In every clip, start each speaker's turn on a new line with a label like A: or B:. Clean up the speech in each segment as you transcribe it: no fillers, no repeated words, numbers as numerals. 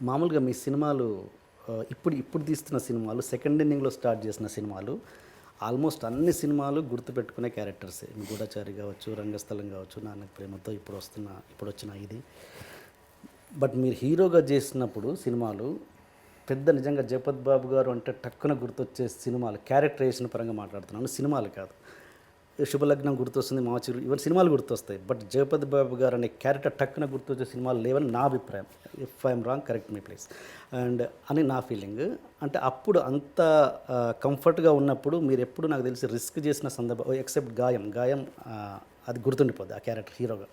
A: మామూలుగా మీ సినిమాలు ఇప్పుడు ఇప్పుడు తీస్తున్న సినిమాలు సెకండ్ ఇన్నింగ్లో స్టార్ట్ చేసిన సినిమాలు ఆల్మోస్ట్ అన్ని సినిమాలు గుర్తుపెట్టుకునే క్యారెక్టర్సే. గూఢచారి కావచ్చు, రంగస్థలం కావచ్చు, నాన్నకు ప్రేమతో ఇప్పుడు వచ్చిన ఇది. బట్ మీరు హీరోగా చేసినప్పుడు సినిమాలు పెద్ద నిజంగా జగపత్ బాబు గారు అంటే టక్కున గుర్తొచ్చే సినిమాలు, క్యారెక్టరేషన్ పరంగా మాట్లాడుతున్నాను, సినిమాలు కాదు. శుభలగ్నం గుర్తొస్తుంది, మాచిరు, ఇవన్నీ సినిమాలు గుర్తొస్తాయి. బట్ జగపతి బాబు గారు అనే క్యారెక్టర్ టక్కున గుర్తొచ్చే సినిమాలు లేవని నా అభిప్రాయం. If I'm wrong correct me please. And అని నా ఫీలింగ్. అంటే అప్పుడు అంత కంఫర్ట్గా ఉన్నప్పుడు మీరు ఎప్పుడు నాకు తెలిసి రిస్క్ చేసిన సందర్భం ఎక్సెప్ట్ గాయం అది గుర్తుండిపోద్ది ఆ క్యారెక్టర్ హీరోగా.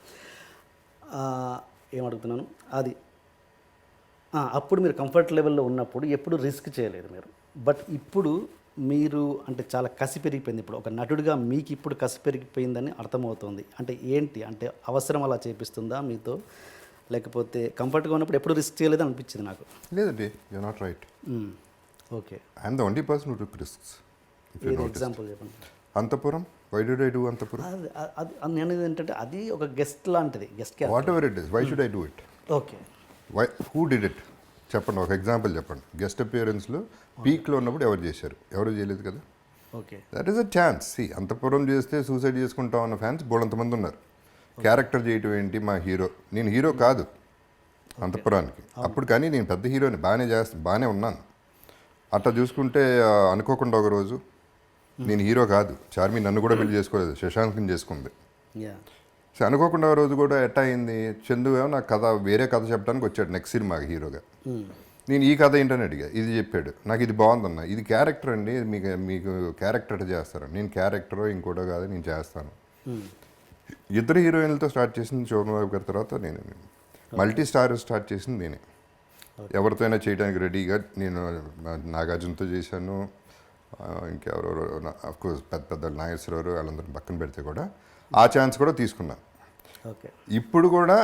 A: ఏమడుగుతున్నాను అది అప్పుడు మీరు కంఫర్ట్ లెవెల్లో ఉన్నప్పుడు ఎప్పుడు రిస్క్ చేయలేదు మీరు. బట్ ఇప్పుడు మీరు అంటే చాలా కసి పెరిగిపోయింది. ఇప్పుడు ఒక నటుడిగా మీకు ఇప్పుడు కసి పెరిగిపోయిందని అర్థమవుతుంది. అంటే ఏంటి అంటే అవసరం అలా చేపిస్తుందా మీతో, లేకపోతే కంఫర్ట్గా ఉన్నప్పుడు ఎప్పుడు రిస్క్ చేయలేదు అనిపించింది నాకు.
B: లేదండి, you not right.
A: Okay,
B: I'm the only person who took risks.
A: Example చెప్పండి.
B: Antahpuram, why did I do Antahpuram?
A: అది నేను ఏంటంటే అది ఒక గెస్ట్ లాంటిది, guest
B: whatever it is, why should I do it?
A: Okay,
B: why, who did it చెప్పండి, ఒక example చెప్పండి. గెస్ట్ అపియరెన్స్లో పీక్లో ఉన్నప్పుడు ఎవరు చేశారు? ఎవరు చేయలేదు కదా.
A: Okay,
B: that is a chance. అంతపురం చేస్తే సూసైడ్ చేసుకుంటాం అన్న ఫ్యాన్స్ బోళంతమంది ఉన్నారు. క్యారెక్టర్ చేయటం ఏంటి, మా హీరో, నేను హీరో కాదు అంతపురానికి అప్పుడు, కానీ నేను పెద్ద హీరోని, బాగానే ఉన్నాను. అట్లా చూసుకుంటే అనుకోకుండా ఒకరోజు నేను హీరో కాదు, చార్మి నన్ను కూడా పెళ్లి చేసుకోలేదు, శశాంక్ని చేసుకుంది. సో అనుకోకుండా ఒక రోజు కూడా ఎట్టా అయింది, చందు ఏమో నాకు కథ, వేరే కథ చెప్పడానికి వచ్చాడు నెక్స్ట్ సినిమాకి హీరోగా. నేను ఈ కథ ఏంటని అడిగా, ఇది చెప్పాడు, నాకు ఇది బాగుందన్న, ఇది క్యారెక్టర్ అండి, మీకు క్యారెక్టర్ చేస్తాను. నేను క్యారెక్టరో ఇంకోటో కాదు, నేను చేస్తాను. ఇద్దరు హీరోయిన్లతో స్టార్ట్ చేసింది చోమబాబు గారి తర్వాత నేను. మల్టీ స్టార్ స్టార్ట్ చేసింది నేనే. ఎవరితో అయినా చేయడానికి రెడీగా. నేను నాగార్జునతో చేశాను, ఇంకెవరెవరో అఫ్కోర్స్ పెద్ద పెద్ద నాగేశ్వరరావు వాళ్ళందరూ పక్కన పెడితే కూడా ఆ ఛాన్స్ కూడా తీసుకున్నాను.
A: ఓకే,
B: ఇప్పుడు కూడా,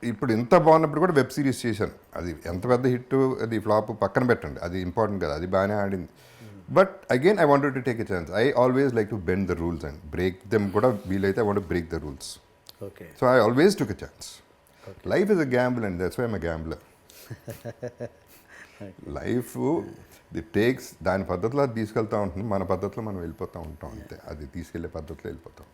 B: ఇప్పుడు ఇంత బాగున్నప్పుడు కూడా వెబ్ సిరీస్ చేశాను. అది ఎంత పెద్ద హిట్, అది ఫ్లాప్ పక్కన పెట్టండి, అది ఇంపార్టెంట్ కదా, అది బాగానే ఆడింది. But again I wanted to take a chance. I always like to bend the rules and break them కూడా వీలైతే. I want to break the rules.
A: Okay,
B: so I always took a chance. Life is a gamble and that's why I'm a gambler. Life the takes దాని పద్ధతిలో అది తీసుకెళ్తూ ఉంటుంది, మన పద్ధతిలో మనం వెళ్ళిపోతూ ఉంటాం అంతే. అది తీసుకెళ్లే పద్ధతిలో వెళ్ళిపోతాం.